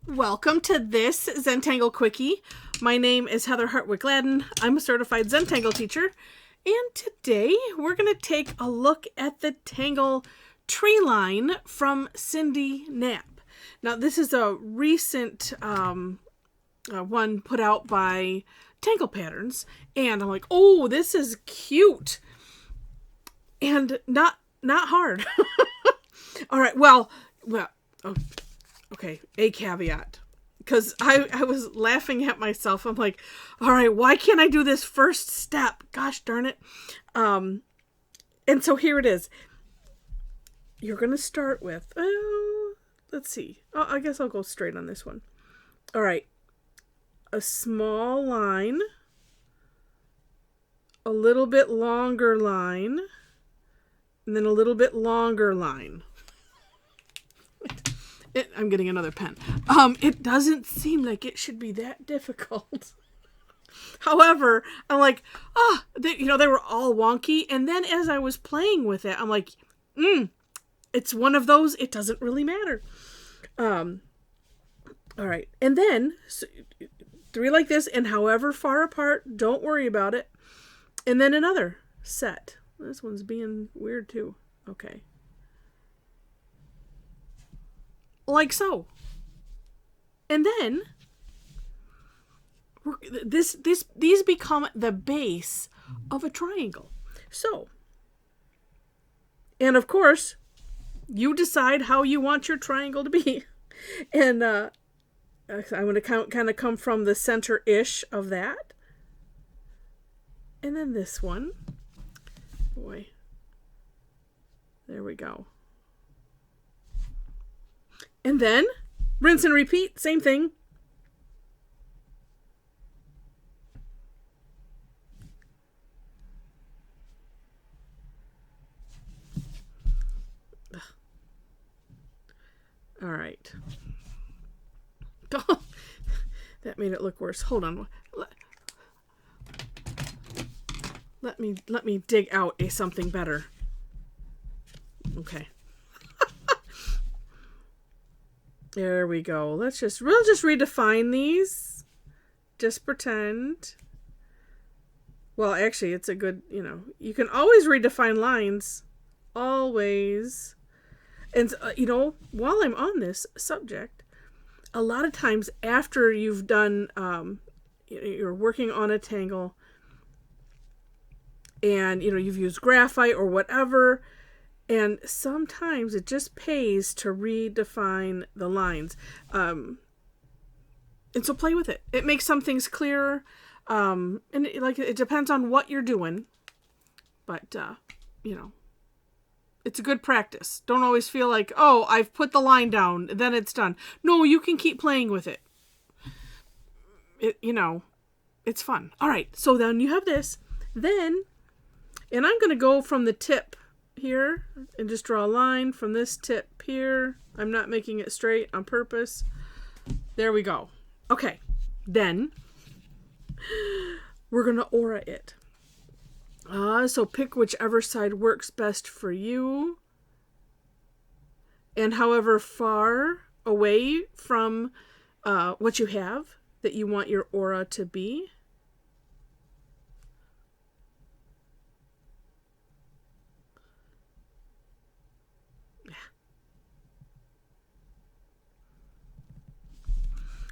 Welcome to this Zentangle Quickie. My name is Heather Hartwick Gladden. I'm a Certified Zentangle Teacher. And today we're going to take a look at the Tangle TreeLine from Cyndi Knapp. Now this is a recent one put out by Tangle Patterns. And I'm like, oh, this is cute. And not hard. All right, well, oh. Okay, a caveat, because I was laughing at myself. I'm like, all right, why can't I do this first step? Gosh darn it. And so here it is. You're going to start with, let's see. Oh, I guess I'll go straight on this one. All right. A small line, a little bit longer line, and then a little bit longer line. I'm getting another pen. It doesn't seem like it should be that difficult. However, I'm like, they were all wonky. And then as I was playing with it, I'm like, it's one of those, it doesn't really matter. All right. And then so, 3 like this, and however far apart, don't worry about it. And then another set. This one's being weird too. Okay. Like so. And then these become the base of a triangle. So, and of course, you decide how you want your triangle to be. And I'm going to kind of come from the center-ish of that. And then this one. Boy. There we go. And then, rinse and repeat, same thing. Ugh. All right. Oh, that made it look worse. Hold on. Let me dig out something better. Okay. There we go. We'll just redefine these. Just pretend. Well, actually, it's a good, you can always redefine lines. Always. And, while I'm on this subject, a lot of times after you've done, you're working on a tangle and, you've used graphite or whatever, and sometimes it just pays to redefine the lines. And so play with it. It makes some things clearer. And it depends on what you're doing. But, it's a good practice. Don't always feel like, oh, I've put the line down, then it's done. No, you can keep playing with it. It's fun. All right, so then you have this. Then, and I'm going to go from the tip here and just draw a line from this tip here. I'm not making it straight on purpose. There we go. Okay, then we're going to aura it. So pick whichever side works best for you. And however far away from what you have that you want your aura to be.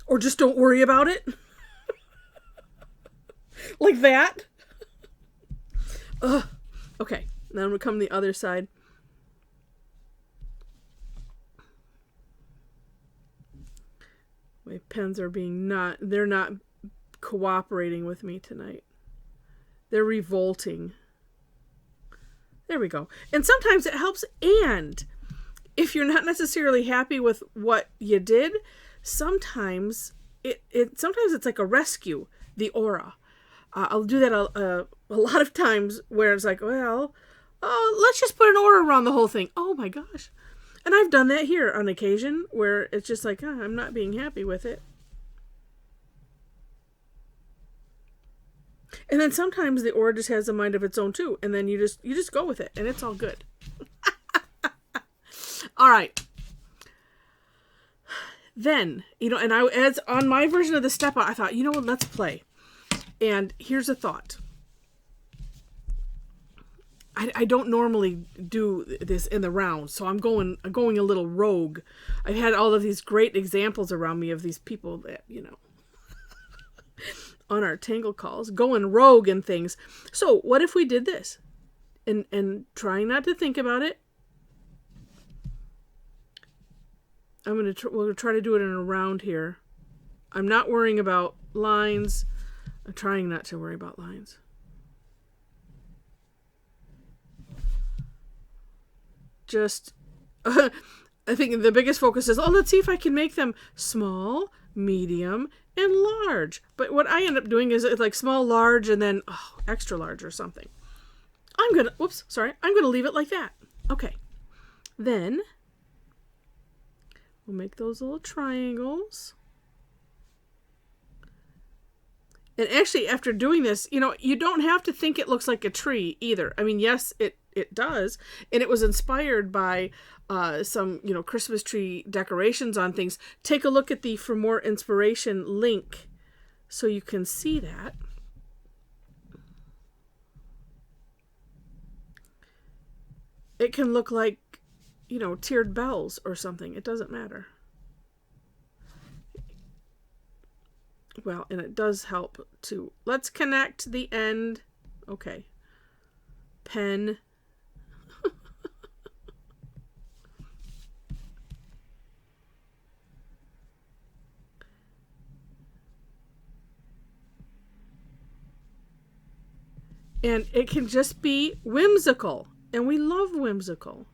Or just don't worry about it. Like that. Okay, then we come to the other side. My pens are they're not cooperating with me tonight. They're revolting. There we go. And sometimes it helps, and if you're not necessarily happy with what you did, sometimes it's like a rescue, the aura. I'll do that a lot of times where it's like, well, let's just put an aura around the whole thing. Oh my gosh. And I've done that here on occasion where it's just like, I'm not being happy with it. And then sometimes the aura just has a mind of its own too. And then you just go with it and it's all good. All right. Then, and as on my version of the step out, I thought, what, let's play. And here's a thought. I don't normally do this in the round, so I'm going a little rogue. I've had all of these great examples around me of these people that, on our Tangle calls, going rogue and things. So what if we did this? And trying not to think about it, we'll try to do it in a round here. I'm not worrying about lines. I'm trying not to worry about lines. Just, I think the biggest focus is, let's see if I can make them small, medium, and large. But what I end up doing is it's like small, large, and then extra large or something. I'm going to leave it like that. Okay. Then we'll make those little triangles. And actually, after doing this, you don't have to think it looks like a tree either. I mean, yes, it does. And it was inspired by some, Christmas tree decorations on things. Take a look at the For More Inspiration link so you can see that. It can look like, tiered bells or something. It doesn't matter. Well, and it does help to, let's connect the end. Okay. Pen. And it can just be whimsical. And we love whimsical.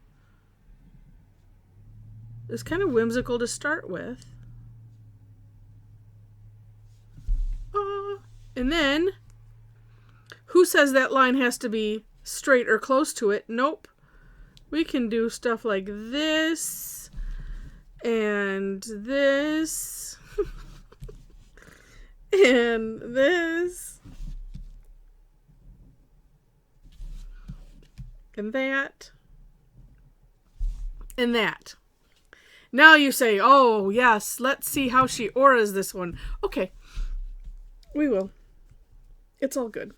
It's kind of whimsical to start with. And then, who says that line has to be straight or close to it? Nope. We can do stuff like this, and this, and this, and that, and that. Now you say, oh, yes, let's see how she auras this one. Okay, we will. It's all good.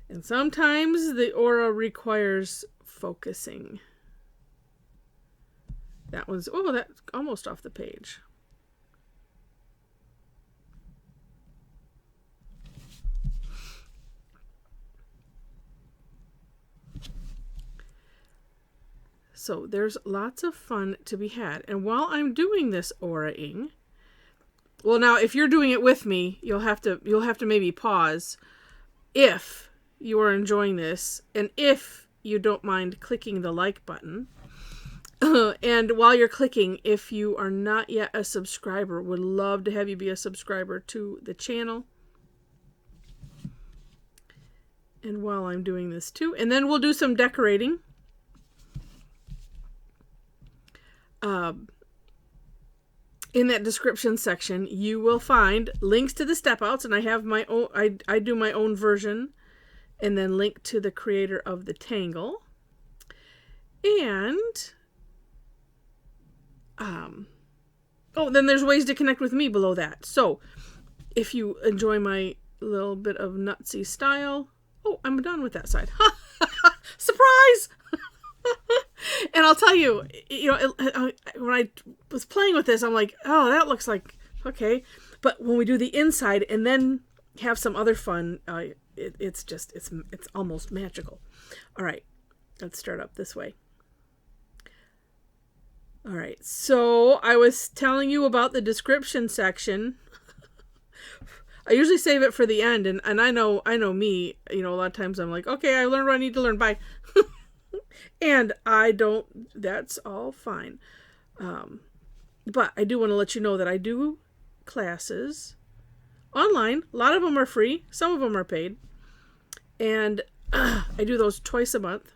And sometimes the aura requires focusing. That one's, that's almost off the page. So there's lots of fun to be had. And while I'm doing this aura-ing, well, now if you're doing it with me, you'll have to maybe pause if you are enjoying this, and if you don't mind clicking the like button. And while you're clicking, if you are not yet a subscriber, would love to have you be a subscriber to the channel. And while I'm doing this too, and then we'll do some decorating. In that description section, you will find links to the step outs, and I have my own, I do my own version, and then link to the creator of the Tangle. And, then there's ways to connect with me below that. So, if you enjoy my little bit of nutsy style, I'm done with that side. Surprise! And I'll tell you, when I was playing with this, I'm like, that looks like, okay. But when we do the inside and then have some other fun, it's almost magical. All right, let's start up this way. All right, so I was telling you about the description section. I usually save it for the end, and I know me, a lot of times I'm like, okay, I learned what I need to learn, bye. And that's all fine. But I do want to let you know that I do classes online. A lot of them are free. Some of them are paid. And I do those twice a month.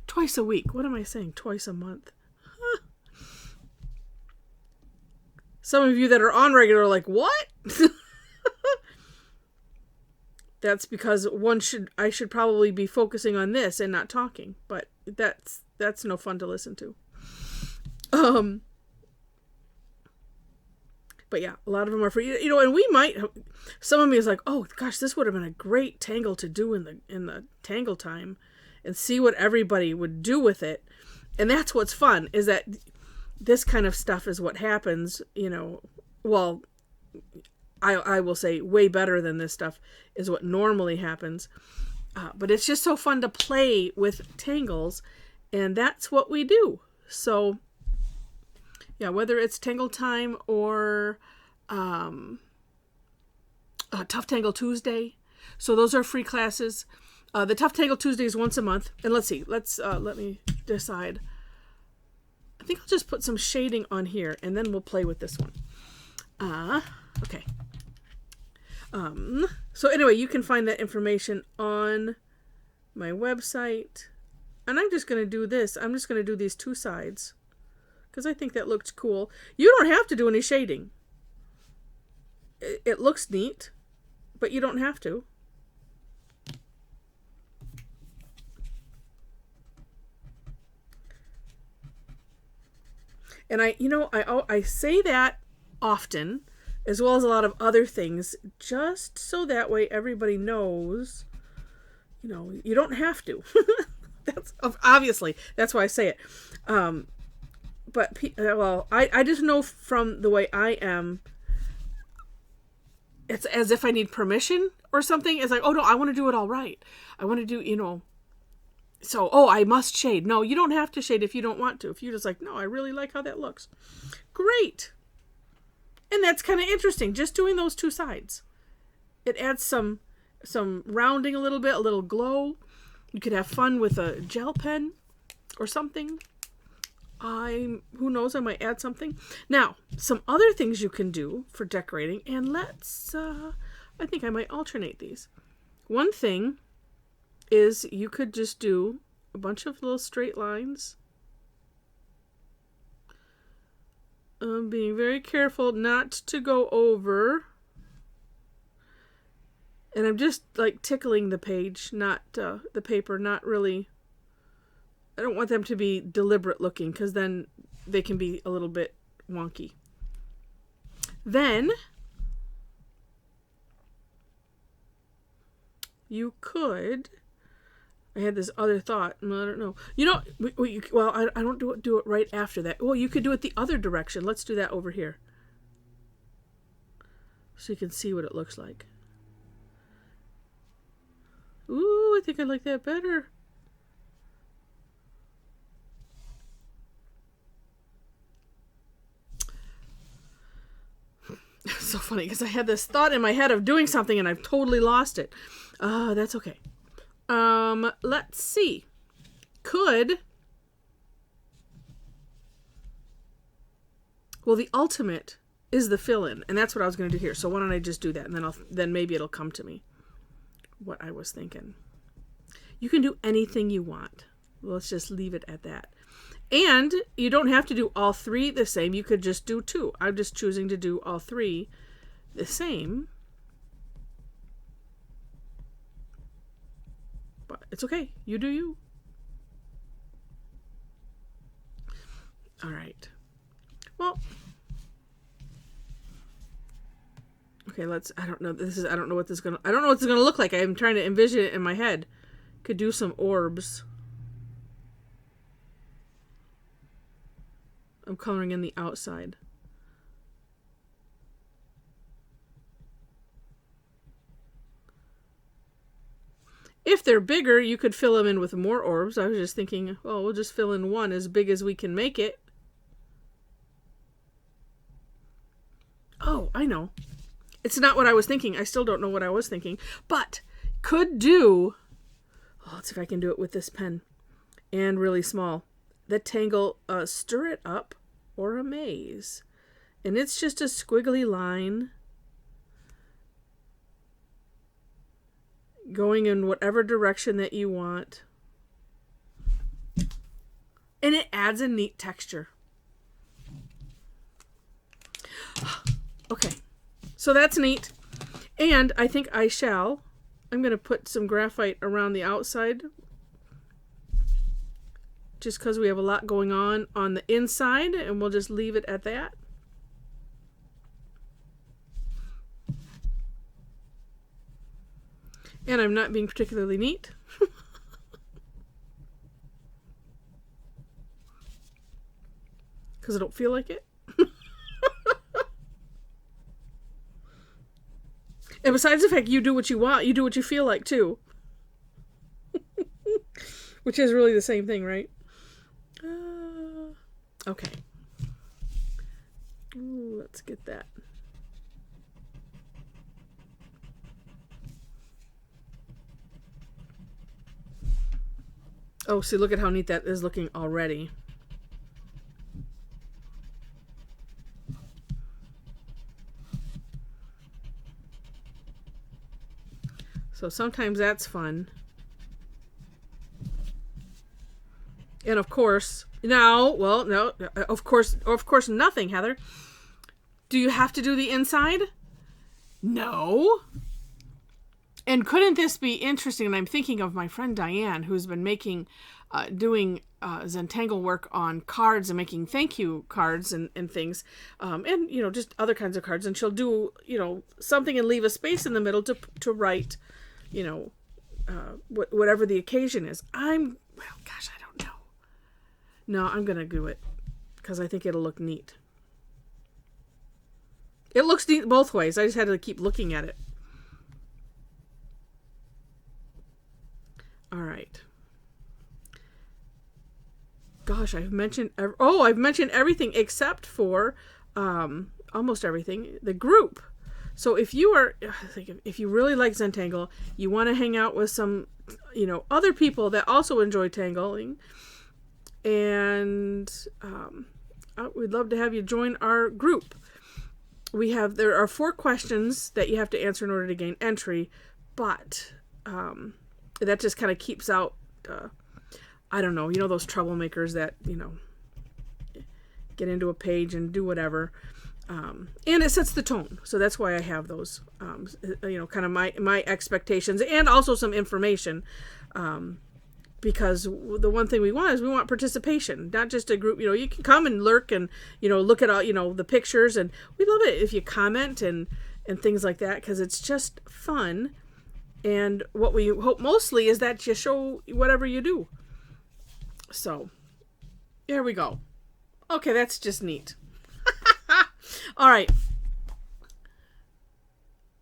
Twice a week. What am I saying? Twice a month. Some of you that are on regular are like, what? that's because I should probably be focusing on this and not talking, but that's no fun to listen to. But yeah, a lot of them are free, and we might, some of me is like, oh gosh, this would have been a great tangle to do in the tangle time and see what everybody would do with it. And that's what's fun, is that this kind of stuff is what happens, well, I will say way better than this stuff is what normally happens. But it's just so fun to play with tangles, and that's what we do. So yeah, whether it's Tangle Time or Tough Tangle Tuesday. So those are free classes. The Tough Tangle Tuesday is once a month. And let's see. Let me decide. I think I'll just put some shading on here, and then we'll play with this one. Okay. So anyway, you can find that information on my website. And I'm just going to do this. I'm just going to do these two sides, because I think that looks cool. You don't have to do any shading. It looks neat, but you don't have to. And I say that often, as well as a lot of other things, just so that way everybody knows, you don't have to. That's obviously, that's why I say it. But, I just know from the way I am, it's as if I need permission or something. It's like, oh no, I want to do it all right. I want to do, so, I must shade. No, you don't have to shade if you don't want to. If you're just like, no, I really like how that looks. Great. And that's kind of interesting, just doing those two sides. It adds some rounding a little bit, a little glow. You could have fun with a gel pen or something. Who knows, I might add something. Now, some other things you can do for decorating, and I think I might alternate these. One thing is you could just do a bunch of little straight lines. Being very careful not to go over. And I'm just like tickling the page, not the paper, not really. I don't want them to be deliberate looking, because then they can be a little bit wonky. Then you could, I had this other thought, I don't know. I don't do it right after that. Well, you could do it the other direction. Let's do that over here, so you can see what it looks like. Ooh, I think I like that better. So funny, because I had this thought in my head of doing something and I've totally lost it. That's okay. Let's see. The ultimate is the fill-in, and that's what I was going to do here. So why don't I just do that, and then maybe it'll come to me what I was thinking. You can do anything you want. Let's just leave it at that. And you don't have to do all three the same. You could just do two. I'm just choosing to do all three the same. But it's okay. You do you. All right. Well, okay, I don't know what this is going to look like. I'm trying to envision it in my head. Could do some orbs. I'm coloring in the outside. If they're bigger, you could fill them in with more orbs. I was just thinking, we'll just fill in one as big as we can make it. Oh, I know. It's not what I was thinking. I still don't know what I was thinking. But could do... let's see if I can do it with this pen. And really small. The Tangle Stir It Up or Amaze. And it's just a squiggly line going in whatever direction that you want. And it adds a neat texture. Okay, so that's neat. And I think I shall I'm going to put some graphite around the outside just because we have a lot going on the inside, and we'll just leave it at that. And I'm not being particularly neat. Because I don't feel like it. And besides the fact you do what you want, you do what you feel like too. Which is really the same thing, right? Okay. Ooh, let's get that. Oh, see, look at how neat that is looking already. So sometimes that's fun. And of course, of course nothing, Heather. Do you have to do the inside? No. And couldn't this be interesting? And I'm thinking of my friend Diane, who's been doing Zentangle work on cards and making thank you cards and things. And, just other kinds of cards. And she'll do, something and leave a space in the middle to write, whatever the occasion is. I don't know. No, I'm going to do it because I think it'll look neat. It looks neat both ways. I just had to keep looking at it. All right. Gosh, I've mentioned everything except for almost everything. The group. So if you really like Zentangle, you want to hang out with some, other people that also enjoy tangling, and we'd love to have you join our group. There are 4 questions that you have to answer in order to gain entry, but that just kind of keeps out, those troublemakers that, get into a page and do whatever. And it sets the tone. So that's why I have those, kind of my expectations and also some information. Because the one thing we want is we want participation, not just a group. You can come and lurk and, look at all, the pictures. And we love it if you comment and things like that, because it's just fun. And what we hope mostly is that you show whatever you do. So, there we go. Okay, that's just neat. All right.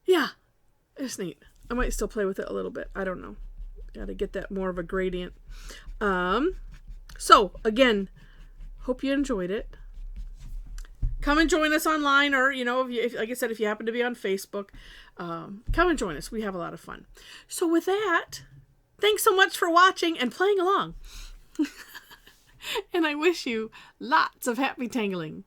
Yeah, it's neat. I might still play with it a little bit. I don't know. Got to get that more of a gradient. So, again, hope you enjoyed it. Come and join us online, or, if like I said, if you happen to be on Facebook, come and join us. We have a lot of fun. So with that, thanks so much for watching and playing along. And I wish you lots of happy tangling.